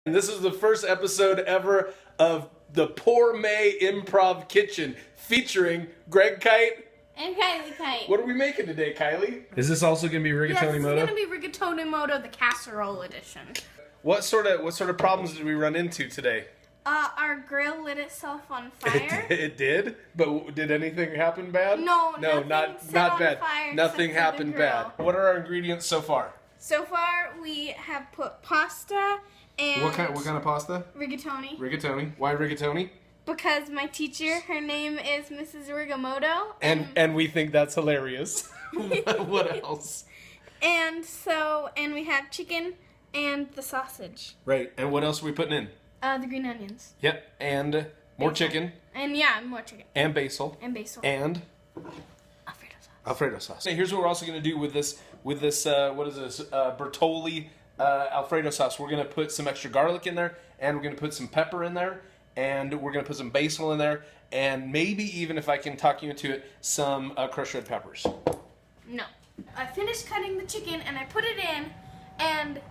And this is the first episode ever of the Poormet Improv Kitchen featuring Greg Kyte and Kylee Kyte. What are we making today, Kylie? Is this also going to be Rigatoni Moto? Yes, it's going to be Rigatoni Moto, the Casserole Edition. What sort of problems did we run into today? Our grill lit itself on fire. It did? But did anything happen bad? No, not bad. Nothing happened bad. What are our ingredients so far? So far, we have put pasta and... What kind of pasta? Rigatoni. Rigatoni. Why rigatoni? Because my teacher, her name is Mrs. Rigamoto. And we think that's hilarious. What else? And we have chicken and the sausage. Right. And what else are we putting in? The green onions. Yep. And more chicken. And yeah, more chicken. And basil. And basil. And Alfredo sauce. Alfredo sauce. Okay, here's what we're also going to do with this what is this? Bertolli Alfredo sauce. We're going to put some extra garlic in there, and we're going to put some pepper in there, and we're going to put some basil in there, and maybe even, if I can talk you into it, some crushed red peppers. No. I finished cutting the chicken, and I put it in, and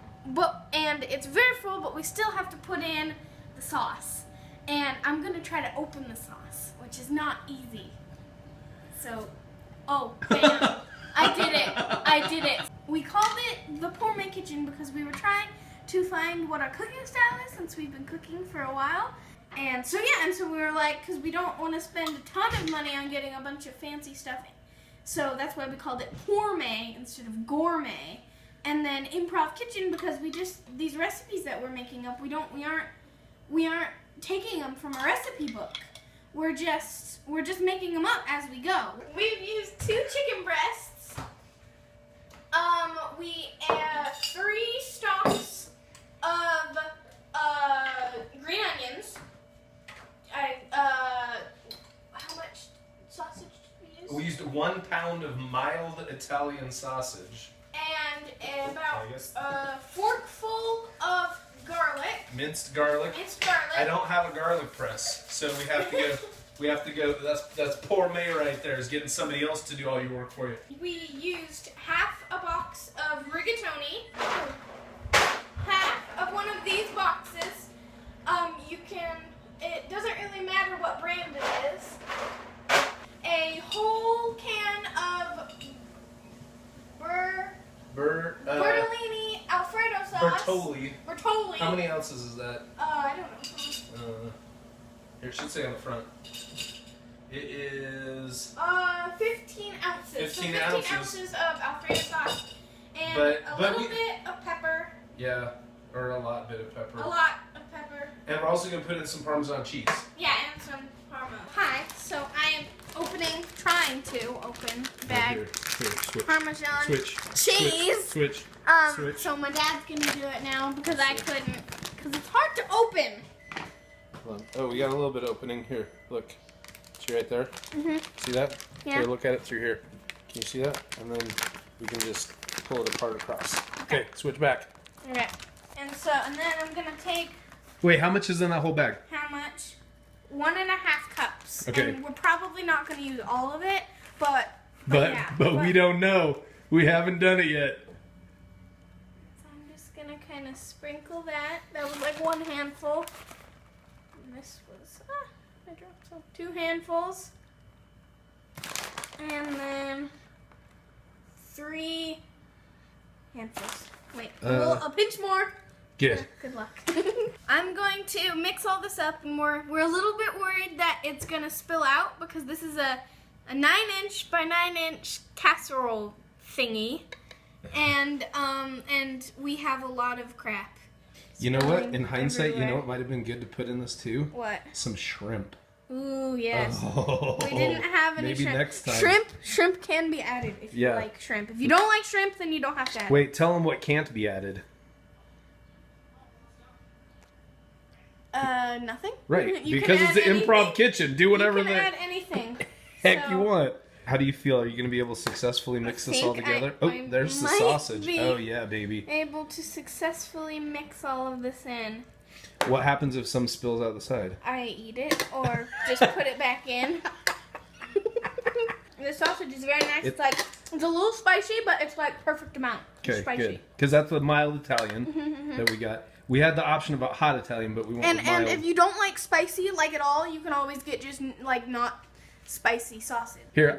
it's very full, but we still have to put in the sauce. And I'm going to try to open the sauce, which is not easy. So, oh, bam. I did it. We called it the Poormet Kitchen because we were trying to find what our cooking style is since we've been cooking for a while. And so, we were like, because we don't want to spend a ton of money on getting a bunch of fancy stuff. So that's why we called it Poormet instead of Gourmet. And then Improv Kitchen because these recipes that we're making up, we aren't taking them from a recipe book. We're just making them up as we go. We've used 2 chicken breasts. We add 3 stalks of green onions. How much sausage did we use? We used 1 pound of mild Italian sausage. And about a forkful of garlic. Minced garlic. I don't have a garlic press, so we have to go. That's poor May right there, is getting somebody else to do all your work for you. We used half a box of rigatoni, half of one of these boxes. It doesn't really matter what brand it is. A whole can of Bertolini Alfredo sauce. Bertolli. How many ounces is that? I don't know. Here, it should say on the front. It is 15 ounces. 15 ounces of Alfredo sauce. And a little bit of pepper. Yeah, or a lot bit of pepper. A lot of pepper. And we're also going to put in some Parmesan cheese. Yeah, and some Parmesan. Hi, so I am trying to open the bag. Here, switch. Parmesan cheese. Switch. So my dad's going to do it now because I couldn't. Because it's hard to open. Hold on. Oh, we got a little bit of opening. Here, look. See right there? Mm-hmm. See that? Yeah. Here, look at it through here. Can you see that? And then we can just pull it apart across. Okay, switch back. Okay. And then I'm going to take... Wait, how much is in that whole bag? How much? 1.5 cups. Okay. And we're probably not going to use all of it, but we don't know. We haven't done it yet. So I'm just going to kind of sprinkle that. That was like 1 handful. And this was, I dropped some. 2 handfuls. And then 3 handfuls. Wait, a pinch more. Good. Good luck. I'm going to mix all this up, and we're a little bit worried that it's going to spill out because this is a 9-inch by 9-inch casserole thingy, and we have a lot of crap. You know what? In hindsight, you know what might have been good to put in this too? What? Some shrimp. Ooh, yes. Oh, we didn't have any maybe shrimp. Next time. Shrimp can be added if you like shrimp. If you don't like shrimp, then you don't have to add it. Wait, tell them what can't be added. Nothing. Right, because it's an improv kitchen. Do whatever the add anything. heck you want. How do you feel? Are you going to be able to successfully mix this all together? There's the sausage. Oh, yeah, baby. Able to successfully mix all of this in. What happens if some spills out the side? I eat it or just put it back in. The sausage is very nice. It's a little spicy, but it's like perfect amount. Okay, spicy. good. Because that's the mild Italian that we got. We had the option about hot Italian, but we went with mild. And if you don't like spicy like at all, you can always get just like not spicy sausage. Here,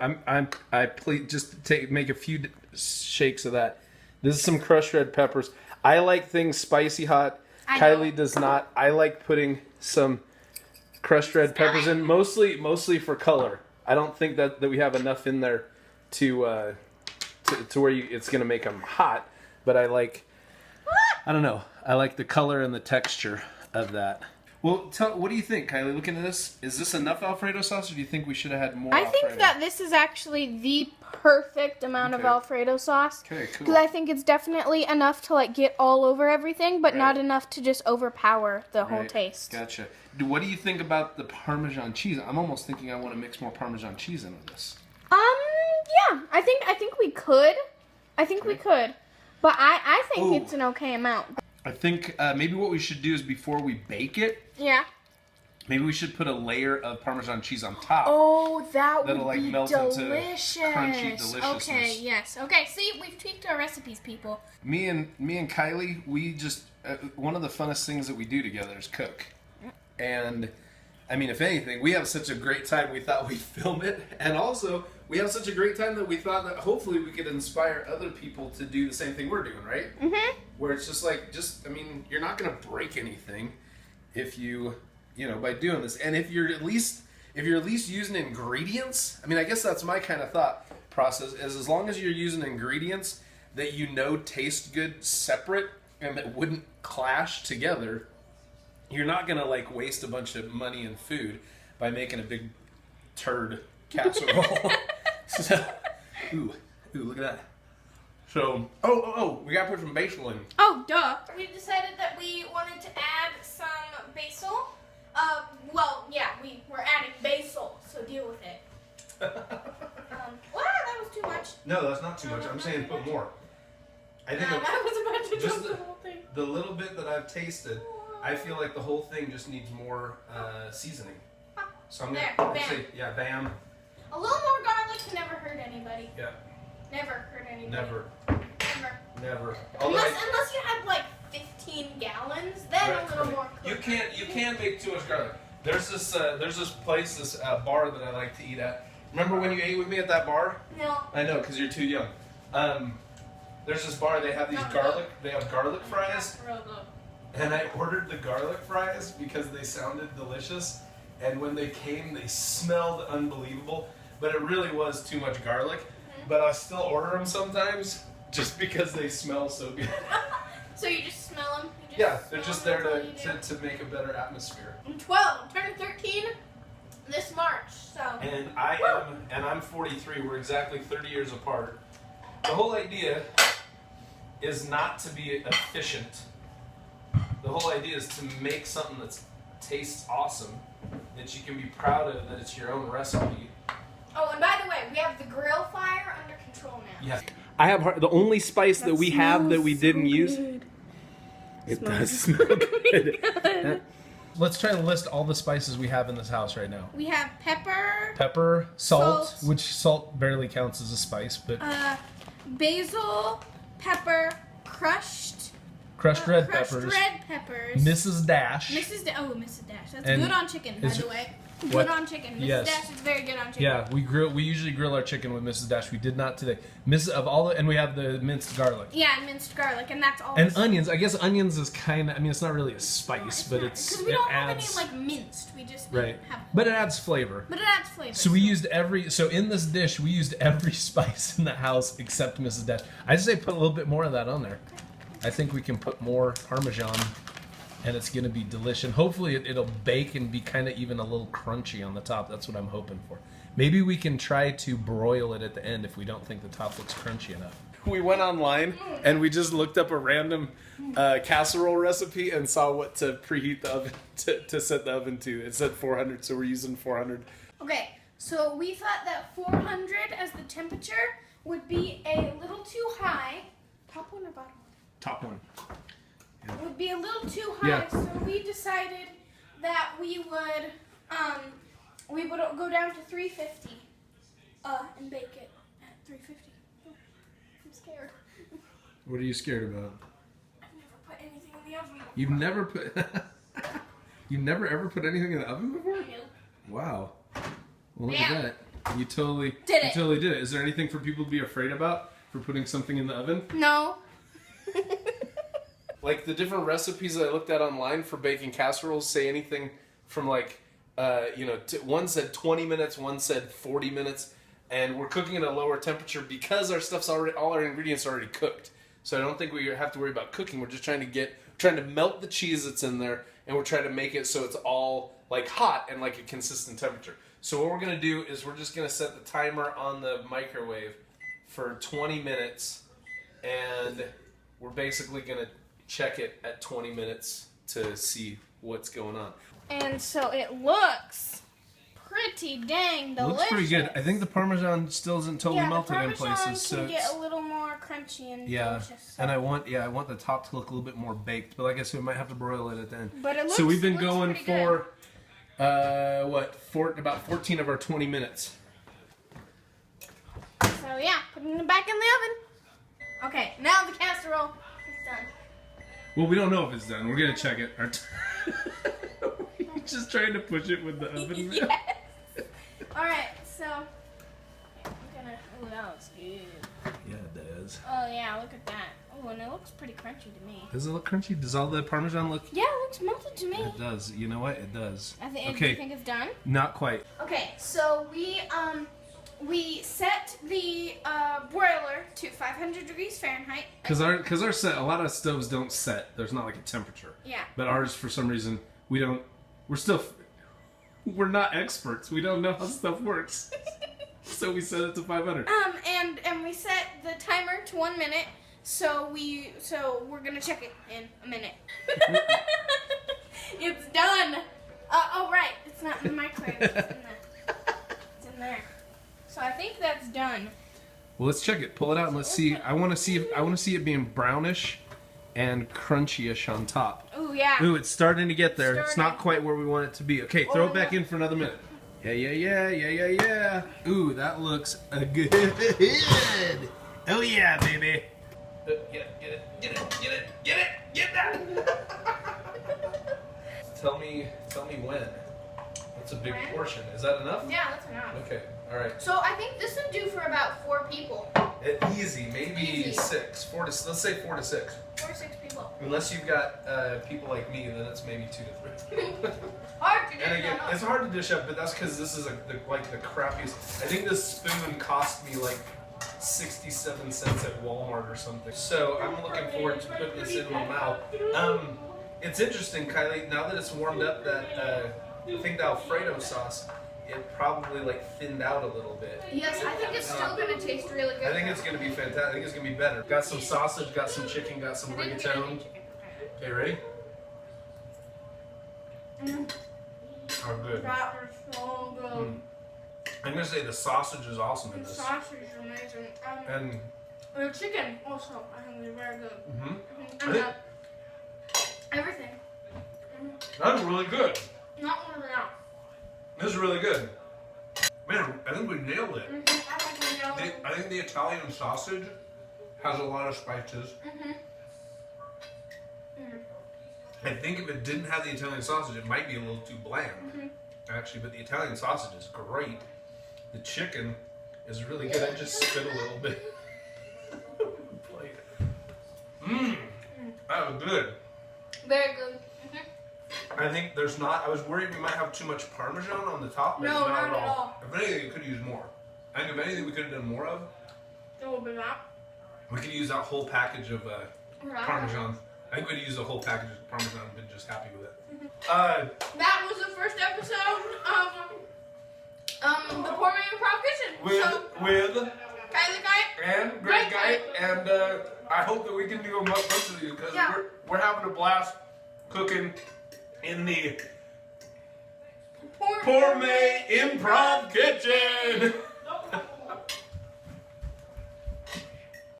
I please just make a few shakes of that. This is some crushed red peppers. I like things spicy hot. Kylie does not. I like putting some crushed red peppers in, mostly for color. I don't think that we have enough in there to where it's gonna make them hot. But I don't know. I like the color and the texture of that. Well, what do you think, Kylie? Looking at this, is this enough Alfredo sauce, or do you think we should have had more? I think that this is actually the perfect amount of Alfredo sauce. Okay, cool. Because I think it's definitely enough to like get all over everything, but not enough to just overpower the whole taste. Gotcha. What do you think about the Parmesan cheese? I'm almost thinking I want to mix more Parmesan cheese in with this. Yeah, I think we could. We could. But I think it's an okay amount. I think maybe what we should do is before we bake it, maybe we should put a layer of Parmesan cheese on top. Oh, that'll like be melt delicious. into crunchy deliciousness. Okay, yes. Okay, see, we've tweaked our recipes, people. Me and Kylie, we just one of the funnest things that we do together is cook. And I mean, if anything, we have such a great time. We thought we'd film it, and also we have such a great time that we thought that hopefully we could inspire other people to do the same thing we're doing, right? Mm-hmm. Where it's just like, I mean, you're not going to break anything if you by doing this. And if you're at least using ingredients, I mean, I guess that's my kind of thought process, is as long as you're using ingredients that taste good separate and that wouldn't clash together, you're not going to like waste a bunch of money and food by making a big turd casserole. So, ooh, look at that. So, we got to put some basil in. Oh, duh. We decided that we wanted to add some basil. We're adding basil, so deal with it. Wow, that was too much. No, that's not too much. I'm saying put more. I think that was about to just jump the whole thing. The little bit that I've tasted, I feel like the whole thing just needs more seasoning. So I'm going to say, bam. A little more garlic never hurt anybody. Yeah. Never hurt anybody. Never. Unless you had like 15 gallons, then a little more. You can't make too much garlic. There's this place, this bar that I like to eat at. Remember when you ate with me at that bar? No. I know, because you're too young. There's this bar. They have these They have garlic fries. And I ordered the garlic fries because they sounded delicious. And when they came, they smelled unbelievable. But it really was too much garlic. Mm-hmm. But I still order them sometimes just because they smell so good. So you just smell them? They're just there to make a better atmosphere. I'm 12. I'm turning 13 this March. So. And I'm 43. We're exactly 30 years apart. The whole idea is not to be efficient. The whole idea is to make something that tastes awesome, that you can be proud of, that it's your own recipe. Oh, and by the way, we have the grill fire under control now. Yeah. I have the only spice that we have that we didn't use. It does smell good. Let's try to list all the spices we have in this house right now. We have pepper, salt, which salt barely counts as a spice, but basil, pepper, crushed red peppers. Crushed red peppers. Mrs. Dash. Mrs. Dash. That's good on chicken, by the way. What? Good on chicken. Mrs. Dash is very good on chicken. Yeah, we usually grill our chicken with Mrs. Dash. We did not today. And we have the minced garlic. Yeah, and minced garlic, and that's all. And onions. I guess onions is kind of. I mean, it's not really a spice, but it's. Because we don't have any like minced. We just have. But it adds flavor. So we used in this dish we used every spice in the house except Mrs. Dash. I just say put a little bit more of that on there. I think we can put more Parmesan, and it's going to be delicious. Hopefully it'll bake and be kind of even a little crunchy on the top. That's what I'm hoping for. Maybe we can try to broil it at the end if we don't think the top looks crunchy enough. We went online and we just looked up a random casserole recipe and saw what to preheat the oven, to set the oven to. It said 400, so we're using 400. Okay, so we thought that 400 as the temperature would be a little too high. Top one or bottom one? Top one. Yeah. Would be a little too high, so we decided that we would go down to 350 and bake it at 350. I'm scared. What are you scared about? I've never put anything in the oven before. You've never put. You've never ever put anything in the oven before? Nope. Wow. Well, look Yeah. at that. You totally Did it. You totally did it. Is there anything for people to be afraid about for putting something in the oven? No. Like the different recipes that I looked at online for baking casseroles say anything from like, one said 20 minutes, one said 40 minutes, and we're cooking at a lower temperature because our stuff's already, all our ingredients are already cooked. So I don't think we have to worry about cooking. We're just trying to melt the cheese that's in there, and we're trying to make it so it's all like hot and like a consistent temperature. So what we're gonna do is we're just gonna set the timer on the microwave for 20 minutes, and we're basically gonna check it at 20 minutes to see what's going on. And so it looks pretty dang delicious. Looks pretty good. I think the Parmesan still isn't totally melted in the Parmesan places, so can get a little more crunchy and delicious. So. And I want the top to look a little bit more baked, but like I said, we might have to broil it at the end. But it looks, so we've been looks going pretty for about 14 of our 20 minutes. So yeah, putting it back in the oven. Okay, now the casserole is done. Well, we don't know if it's done. We're gonna check it. We're just trying to push it with the oven. Yes. All right, so I'm gonna. Oh, that looks good. Yeah, it does. Oh yeah, look at that. Oh, and it looks pretty crunchy to me. Does it look crunchy? Does all the Parmesan look? Yeah, it looks melted to me. It does. You know what? It does. Do you Okay. think it's done? Not quite. Okay, so we set the broiler to 500 degrees Fahrenheit. Because our set, a lot of stoves don't set. There's not like a temperature. Yeah. But ours, for some reason, we don't. We're not experts. We don't know how stuff works. So we set it to 500. And we set the timer to 1 minute. So we're gonna check it in a minute. It's done. Oh right, it's not in the microwave. It's in there. So I think that's done. Well, let's check it. Pull it out and let's see. I want to see it being brownish and crunchy-ish on top. Ooh yeah. Ooh, it's starting to get there. It's Starting. not quite where we want it to be. Okay, throw it back in for another minute. Yeah. Ooh, that looks good. Oh yeah, baby. Get that. Tell me when. That's a big When? portion. Is that enough? Yeah, that's enough. Okay, all right. So I think this would do for about 4 people. Easy, maybe Easy. 6. Let's say 4 to 6. 4 to 6 people. Unless you've got people like me, then it's maybe 2 to 3. Hard to do And again, that. it's hard to dish up, but that's because this is like the crappiest. I think this spoon cost me like 67 cents at Walmart or something. So I'm looking forward to putting this in my mouth. It's interesting, Kylie. Now that it's warmed up, that I think the Alfredo sauce, it probably like thinned out a little bit. Yes, I think it's still gonna taste really good. I think it's gonna be fantastic. I think it's gonna be better. Got some sausage, got some chicken, got some rigatoni. Okay, ready? Oh, good. That was so good. I'm gonna say the sausage is awesome in The this. sausage is amazing. And The chicken also, I think, is very good. I And think everything. that's really good. Not one of them. This is really good. Man, I think we nailed it. I think we know. I think the Italian sausage has a lot of spices. I think if it didn't have the Italian sausage, it might be a little too bland. Actually, but the Italian sausage is great. The chicken is really good. I just spit a little bit. That was good. Very good. I think there's not. I was worried we might have too much Parmesan on the top, but No, not not at all. If anything, we could use more. I think if anything, we could have done more of. It will be that. We could use that whole package of Parmesan. I think we'd use the whole package of Parmesan and been just happy with it. That was the first episode of the Poormet Improv Kitchen. With Kylee Kyte and Greg Kyte, and I hope that we can do a bunch of these because we're having a blast cooking in the Poormet Improv Kitchen.